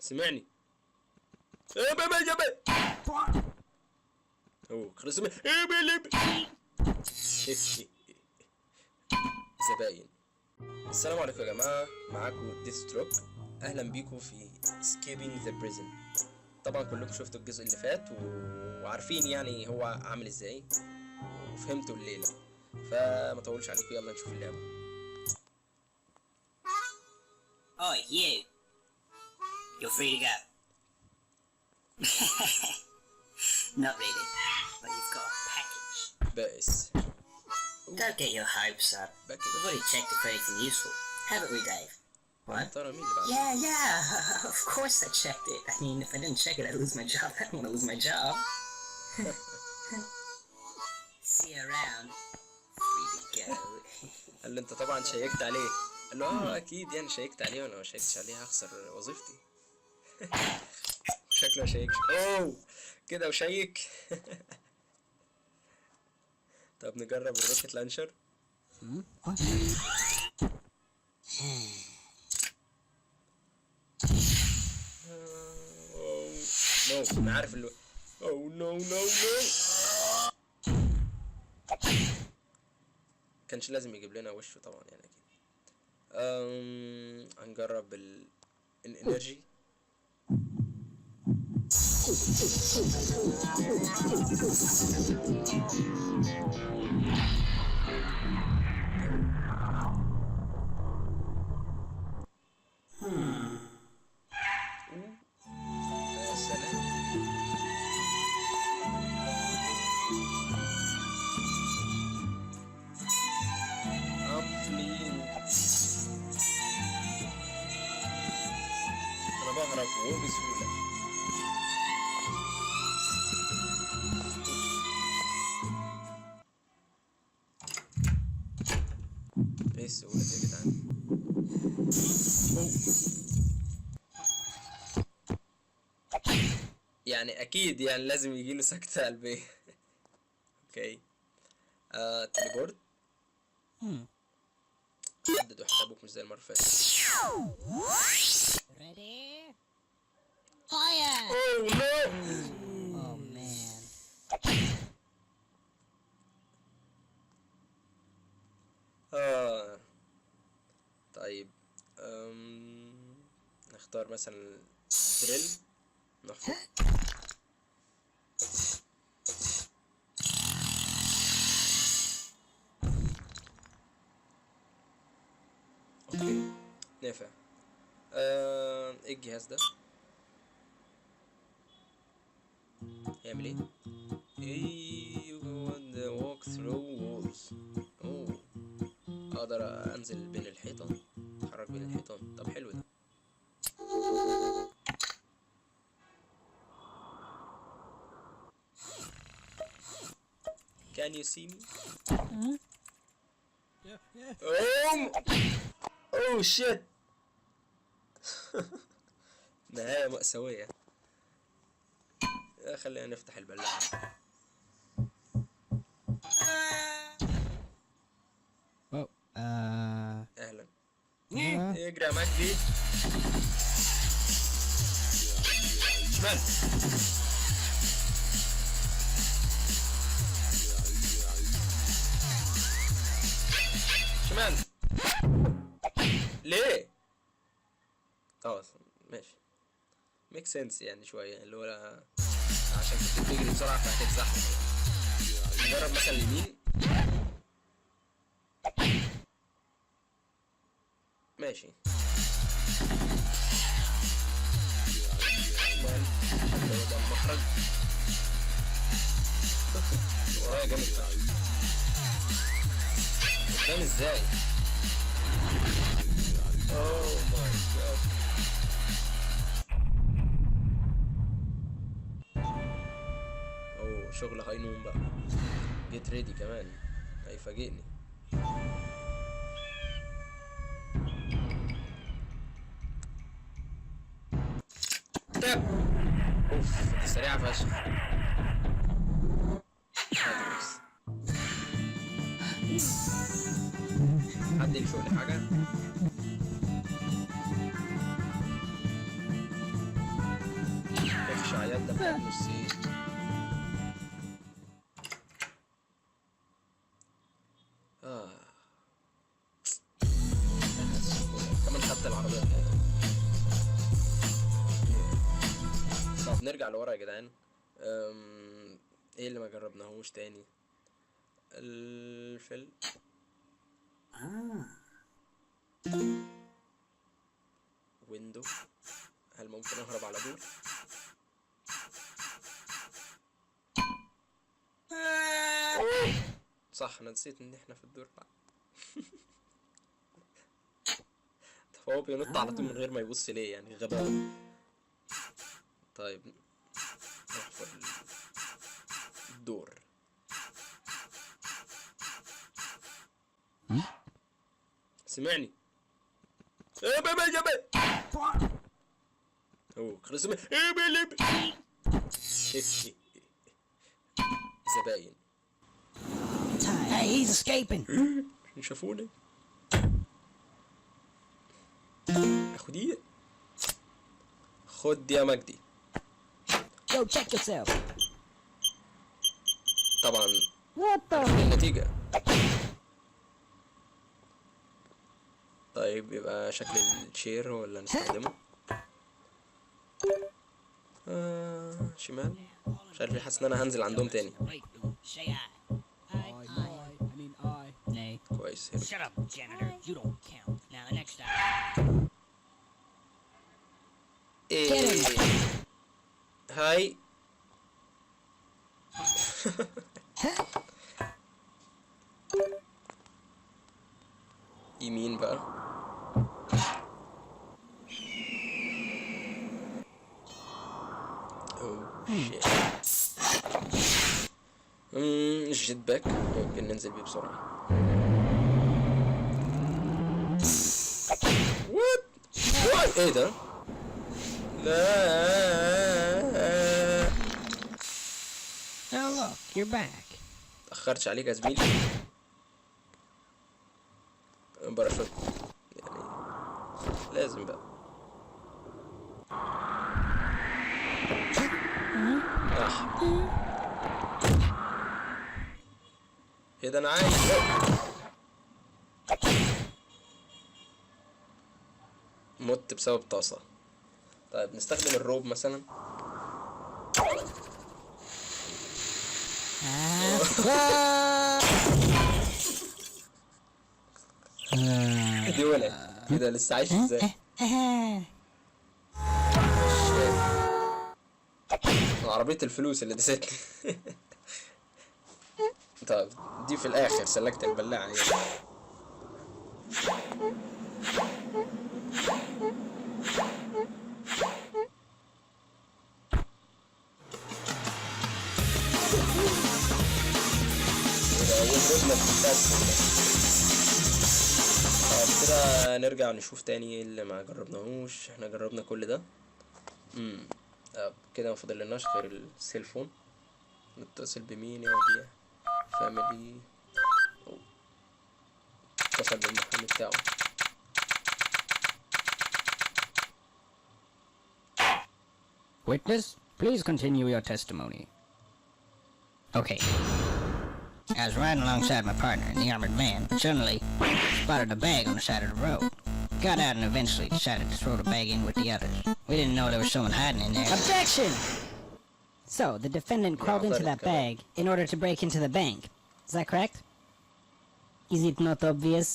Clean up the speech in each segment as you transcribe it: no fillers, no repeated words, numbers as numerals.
سمعني. اوه خلاص زباين. السلام عليكم يا جماعه، معاكم ديستروك. اهلا بيكم في escaping the prison. طبعا كلكم شفتوا الجزء اللي فات وعارفين يعني هو عامل ازاي وفهمتوا الليله، فما طولش عليكم، يلا نشوف اللعبه. Oh, you're free to go. Not really, but you've got a package. بائس. Don't get your hopes up. We've already checked it for anything useful, haven't we, Dave? What? ترى مين اللي بعد؟ Yeah, of course I checked it. I mean, if I didn't check it, I'd lose my job. I don't want to lose my job. See you around. Free to go. قال له انت طبعا شيكت عليه. قال له اكيد يعني شيكت عليه، وانا ما شيكتش عليه هخسر وظيفتي. شكله شيك. اوه كده وشيك. طب نجرب الروكت لانشر. نو انا عارف اللي اوه نو كانش لازم يجيب لنا وشه طبعا يعني اكيد. هنجرب الانرجي. يا سلام. انا بهرب وبسهولة. ايه السهولة دي يا جدعان؟ يعني اكيد يعني لازم يجيله سكتة قلبية. اوكي. تليبورت. حدد وحسابك مش زي المرة اللي فاتت. Ready? Fire! Oh no! Oh man. طيب نختار مثلا دريل. نحفر. اوكي نافع. ايه الجهاز ده؟ يعمل ايه؟ ايه walk through walls. اوه اقدر انزل بين الحيطان، اتحرك بين الحيطان. طب حلو ده. Can you see me? Oh shit. نهاية مأساوية. خلينا نفتح البلاعة. اهلا. اجري يا مجدي. شمال. شمال. ليه؟ ماشي. ميك سنس يعني شوية، اللي هو عشان كنت بتجري بسرعة فهتتزحلق. نجرب مثلا اليمين. ماشي. شمال. ده المخرج. ورايا جامد فشخ. قدام ازاي؟ اوه ماي جاد. اوه شغل هينوم بقى. جيت ريدي كمان، هيفاجئني. تاب. اوف دي سريعة فشخ. حد يشوف لي حاجة؟ اشعاعات ده بتاعت نصين. كمان خدت العربية بتاعتي. طب نرجع لورا يا جدعان. ايه اللي ما جربناهوش تاني؟ الفيلم. ويندو. هل ممكن اهرب على دور؟ صح، انا نسيت ان احنا في الدور بقى. طب هو بينط على طول من غير ما يبص ليه؟ يعني غباء. طيب نحفر الدور. سمعني. اوه خلاص سمع. زباين. Hey, he's escaping. شافوني. خديه. خد يا مجدي. Go check yourself. طبعا What the? عرفت النتيجة. طيب يبقى شكل الشير هو اللي هنستخدمه. شمال. مش عارف ليه حاسس ان انا هنزل عندهم تاني. كويس هنا. Shut up, janitor. You don't count. Now the next time. ايه هاي. يمين بقى. اوه شيت. الجيت باك ممكن ننزل بيه بسرعة. وات ايه ده؟ لا. Oh look, you're back. تأخرتش عليك يا زميلي. باراشوت يعني لازم بقى. ايه ده؟ انا عايز مت بسبب طاسة. طيب نستخدم الروب مثلا. دي ولد ايه ده؟ لسه عايش ازاي؟ عربية الفلوس اللي دستني. طيب دي في الاخر سلكت البلاعة يعني. طب كده نرجع نشوف تاني اللي ما جربناهوش. احنا جربنا كل ده. طب كده ما فاضلناش غير السيلفون. نتصل بمين يا وديع؟ فاميلي. اتصل بالمحامي بتاعه. Witness, please continue your testimony. Okay. I was riding alongside my partner in the armored van, but suddenly spotted a bag on the side of the road. Got out and eventually decided to throw the bag in with the others. We didn't know there was someone hiding in there. Objection! So, the defendant crawled into that bag in order to break into the bank. Is that correct? Is it not obvious?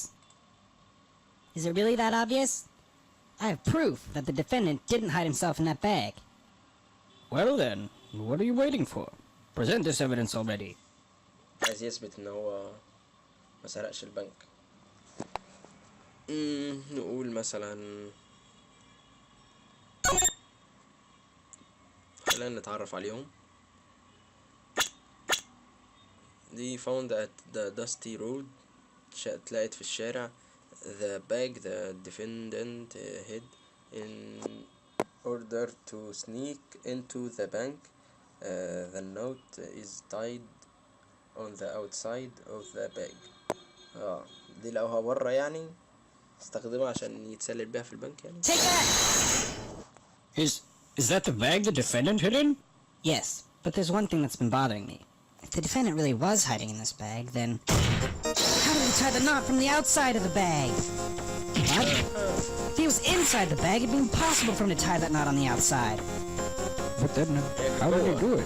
Is it really that obvious? I have proof that the defendant didn't hide himself in that bag. Well then, what are you waiting for? Present this evidence already. عايز يثبت ان هو ما سرقش البنك. نقول مثلا خلينا نتعرف عليهم. دي found at the dusty road. اتلقت في الشارع. The bag the defendant hid in order to sneak into the bank. The note is tied on the outside of the bag. دي لقوها برا يعني استخدمها عشان يتسلل بيها في البنك يعني. Take that! Is Is that the bag the defendant hid in? Yes, but there's one thing that's been bothering me. If the defendant really was hiding in this bag, then how did he tie the knot from the outside of the bag? What? If he was inside the bag, it'd be impossible for him to tie that knot on the outside. But then, how did he do it?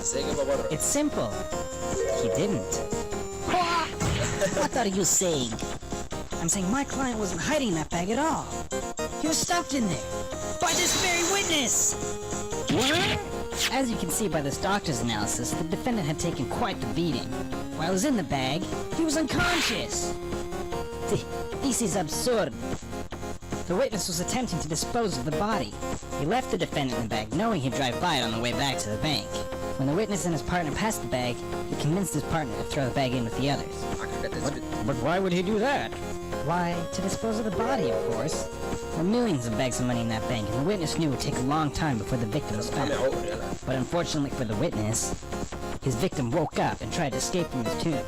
It's simple. He didn't. What are you saying? I'm saying my client wasn't hiding in that bag at all. He was stuffed in there. By this very witness! What? As you can see by this doctor's analysis, the defendant had taken quite the beating. While he was in the bag, he was unconscious. This is absurd. The witness was attempting to dispose of the body. He left the defendant in the bag, knowing he'd drive by it on the way back to the bank. When the witness and his partner passed the bag, he convinced his partner to throw the bag in with the others. But why would he do that? Why, to dispose of the body, of course. There were millions of bags of money in that bank, and the witness knew it would take a long time before the victim was found. But unfortunately for the witness, his victim woke up and tried to escape from his tomb.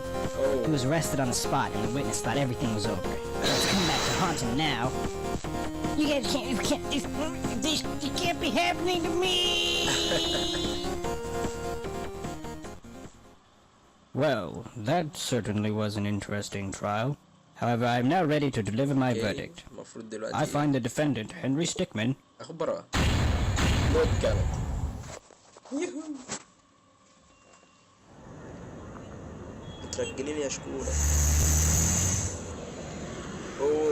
He was arrested on the spot, and the witness thought everything was over. It's come back to haunt him now. You guys this can't be happening to me! Well, that certainly was an interesting trial. However, I am now ready to deliver my verdict. I find the defendant, Henry Stickmin, اخد برا نوت كانت يهو بترجليني يا شكورة. اوه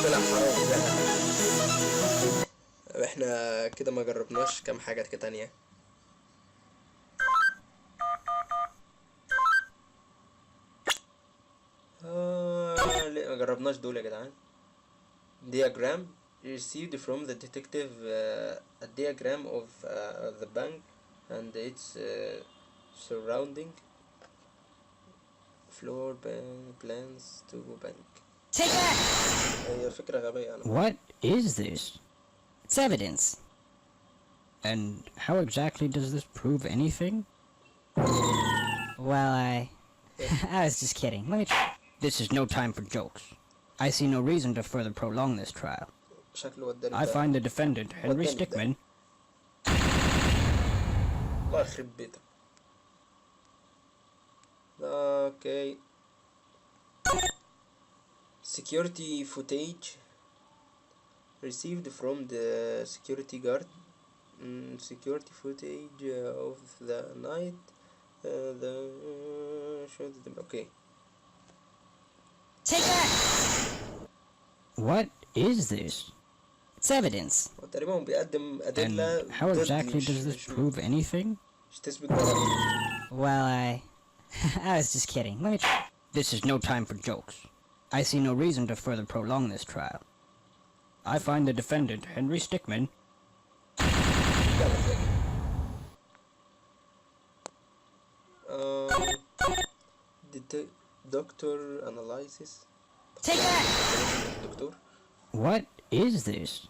طلع حرام ده. احنا كده ما جربناش كام حاجة كده تانية. لا ما جربناش دول يا جدعان. diagram received from the detective a diagram of the bank and its surrounding floor plans to bank. Take that! هي فكرة غبية أنا. What is this? It's evidence. And how exactly does this prove anything? Well, I was just kidding. Let me try. This is no time for jokes. I see no reason to further prolong this trial. شكله وداني I find the defendant, Henry وداني Stickmin, الله يخرب بيتك. اوكي. Security footage received from the security guard. Security footage of the night. The showed them. Okay. Take that! what is this? It's evidence. تقريبا بيقدم And أدلة how ضد exactly does this prove anything? مش تثبت براءته. Well, I was just kidding. Let me try. This is no time for jokes. I see no reason to further prolong this trial. I find the defendant, Henry Stickmin, doctor analysis. Take that! دكتور. what is this?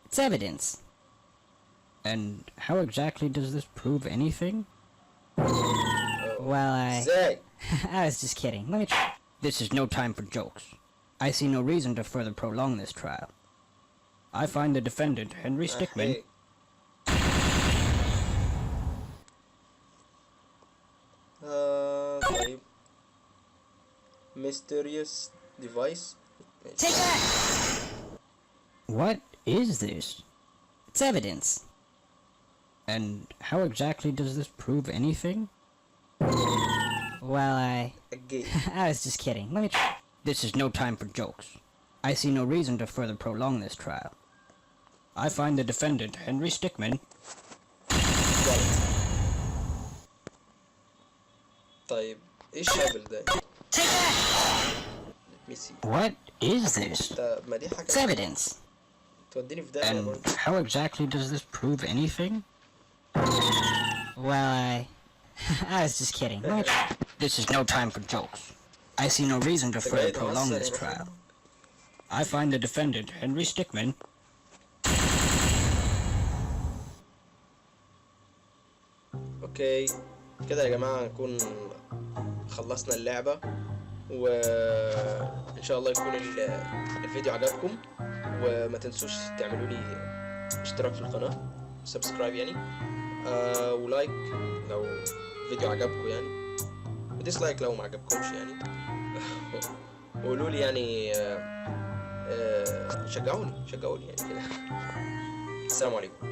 It's evidence. And how exactly does this prove anything? Well, ازاي؟ I was just kidding. Let me try. This is no time for jokes. I see no reason to further prolong this trial. I find the defendant, Henry Stickmin, طيب. mysterious device. Take that! what is this? It's evidence. And how exactly does this prove anything? Well, again. I was just kidding. Let me try. This is no time for jokes. I see no reason to further prolong this trial. I find the defendant, Henry Stickmin, طيب ايش الشغل ده؟ Take that! Let me see. what is this? ما دي حاجة It's evidence. توديني في داهية And برضه. how exactly does this prove anything? Well, I was just kidding. Let me try. This is no time for jokes. I see no reason to further prolong this trial. I find the defendant, Henry Stickmin, اوكي كده يا جماعة نكون خلصنا اللعبة، وإن شاء الله يكون الفيديو عجبكم، وما تنسوش تعملوا لي اشتراك في القناة، سبسكرايب يعني، ولايك لو الفيديو عجبكم يعني، وديسلايك لو ما عجبكمش يعني. وقولوا لي يعني شجعوني يعني كده. السلام عليكم.